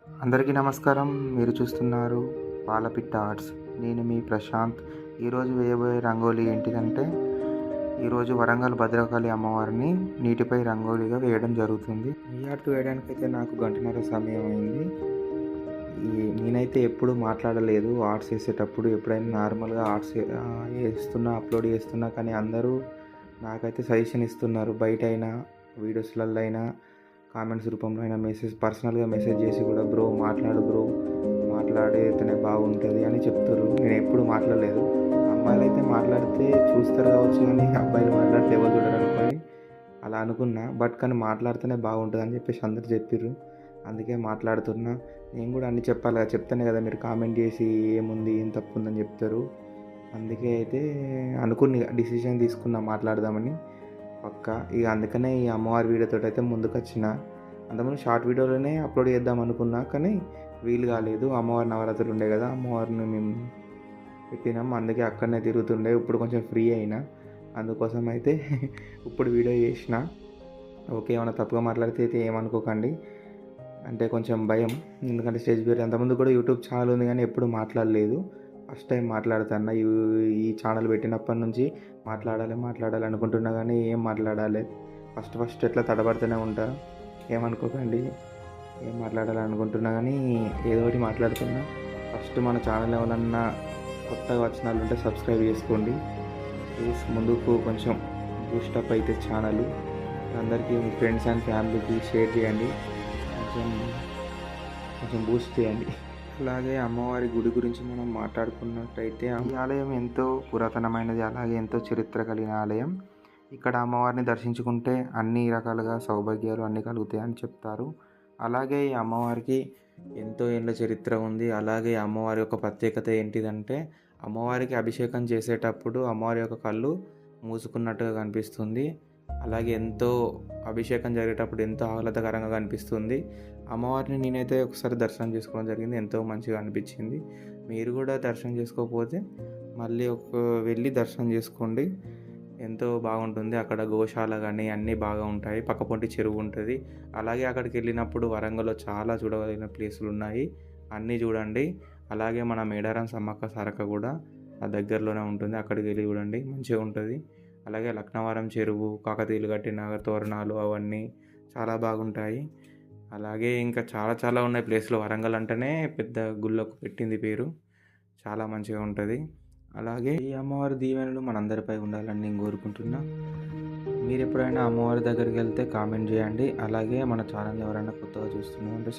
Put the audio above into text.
అందరికీ నమస్కారం. మీరు చూస్తున్నారు పాలపిట్ట ఆర్ట్స్. నేను మీ ప్రశాంత్. ఈరోజు వేయబోయే రంగోలీ ఏంటిదంటే, ఈరోజు వరంగల్ భద్రకాళి అమ్మవారిని నీటిపై రంగోలీగా వేయడం జరుగుతుంది. ఈ ఆర్ట్ వేయడానికైతే నాకు గంటన్నర సమయం అయింది. నేనైతే ఎప్పుడు మాట్లాడలేదు ఆర్ట్స్ వేసేటప్పుడు. ఎప్పుడైనా నార్మల్గా ఆర్ట్స్ వేస్తున్నా, అప్లోడ్ చేస్తున్నా, కానీ అందరూ నాకైతే సజెషన్ ఇస్తున్నారు. బయట అయినా, వీడియోస్లలో అయినా, కామెంట్స్ రూపంలో అయినా, పర్సనల్గా మెసేజ్ చేసి కూడా బ్రో మాట్లాడు బ్రో, మాట్లాడితేనే బాగుంటుంది అని చెప్తారు. నేను ఎప్పుడు మాట్లాడలేదు. అమ్మాయిలు అయితే మాట్లాడితే చూస్తారు కావచ్చు, కానీ అబ్బాయిలు మాట్లాడితే ఎవరు చూడరు అనుకొని అలా అనుకున్నా. కానీ మాట్లాడితేనే బాగుంటుంది అని చెప్పేసి అందరు చెప్పారు. అందుకే మాట్లాడుతున్నా. నేను కూడా అన్నీ చెప్పాలి కదా, చెప్తానే కదా మీరు కామెంట్ చేసి ఏముంది ఏం తప్పు ఉందని చెప్తారు. అందుకే అయితే అనుకుని డిసిషన్ తీసుకున్నా మాట్లాడదామని పక్కా. అందుకనే ఈ అమ్మవారి వీడియోతో అయితే ముందుకు వచ్చిన. అంతకుముందు షార్ట్ వీడియోలోనే అప్లోడ్ చేద్దాం అనుకున్నా, కానీ వీలు కాలేదు. అమ్మవారి నవరాత్రులు ఉండే కదా, అమ్మవారిని మేము పెట్టినాం. అందుకే అక్కడనే తిరుగుతుండే. ఇప్పుడు కొంచెం ఫ్రీ అయినా, అందుకోసం అయితే ఇప్పుడు వీడియో చేసిన. ఓకే, ఏమైనా తప్పుగా మాట్లాడితే అయితే ఏమనుకోకండి. అంటే కొంచెం భయం, ఎందుకంటే స్టేజ్ పేరు అంతకుముందు కూడా యూట్యూబ్ ఛానల్ ఉంది, కానీ ఎప్పుడు మాట్లాడలేదు. ఫస్ట్ టైం మాట్లాడుతున్నా. ఈ ఛానల్ పెట్టినప్పటి నుంచి మాట్లాడాలి అనుకుంటున్నా, కానీ ఏం మాట్లాడాలి. ఫస్ట్ ఎట్లా తడబడుతూనే ఉంటా. ఏమనుకోకండి. ఏం మాట్లాడాలనుకుంటున్నా, కానీ ఏదో ఒకటి మాట్లాడుతున్నా. ఫస్ట్ మన ఛానల్ ఎవరన్నా కొత్తగా వచ్చిన వాళ్ళు ఉంటే సబ్స్క్రైబ్ చేసుకోండి ప్లీజ్. ముందుకు కొంచెం బూస్టప్ అయితే ఛానల్ అందరికీ, మీ ఫ్రెండ్స్ అండ్ ఫ్యామిలీకి షేర్ చేయండి. కొంచెం బూస్ట్ చేయండి. అలాగే అమ్మవారి గుడి గురించి మనం మాట్లాడుకున్నట్టయితే, ఈ ఆలయం ఎంతో పురాతనమైనది, అలాగే ఎంతో చరిత్ర కలిగిన ఆలయం. ఇక్కడ అమ్మవారిని దర్శించుకుంటే అన్ని రకాలుగా సౌభాగ్యాలు అన్నీ కలుగుతాయి అని చెప్తారు. అలాగే ఈ అమ్మవారికి ఎంతో ఏళ్ళ చరిత్ర ఉంది. అలాగే అమ్మవారి యొక్క ప్రత్యేకత ఏంటిదంటే, అమ్మవారికి అభిషేకం చేసేటప్పుడు అమ్మవారి యొక్క కళ్ళు మూసుకున్నట్టుగా కనిపిస్తుంది. అలాగే ఎంతో అభిషేకం జరిగేటప్పుడు ఎంతో ఆహ్లాదకరంగా కనిపిస్తుంది. అమ్మవారిని నేనైతే ఒకసారి దర్శనం చేసుకోవడం జరిగింది. ఎంతో మంచిగా అనిపించింది. మీరు కూడా దర్శనం చేసుకోకపోతే మళ్ళీ వెళ్ళి దర్శనం చేసుకోండి. ఎంతో బాగుంటుంది. అక్కడ గోశాల కానీ అన్నీ బాగా ఉంటాయి. పక్కపొంటి చెరువు ఉంటుంది. అలాగే అక్కడికి వెళ్ళినప్పుడు వరంగల్లో చాలా చూడగలిగిన ప్లేసులు ఉన్నాయి, అన్నీ చూడండి. అలాగే మన మేడారం సమ్మక్క సారక్క కూడా ఆ దగ్గరలోనే ఉంటుంది. అక్కడికి వెళ్ళి చూడండి, మంచిగా ఉంటుంది. అలాగే లక్నవరం చెరువు, కాకతీయులు కట్టిన తోరణాలు అవన్నీ చాలా బాగుంటాయి. అలాగే ఇంకా చాలా ఉన్నాయి ప్లేస్లు. వరంగల్ అంటేనే పెద్ద గుళ్ళకు పెట్టింది పేరు. చాలా మంచిగా ఉంటుంది. అలాగే ఈ అమ్మవారి దీవెనలు మనందరిపై ఉండాలని నేను కోరుకుంటున్నా. మీరు ఎప్పుడైనా అమ్మవారి దగ్గరికి వెళ్తే కామెంట్ చేయండి. అలాగే మన ఛానల్ ఎవరైనా కొత్తగా చూస్తున్నారంటే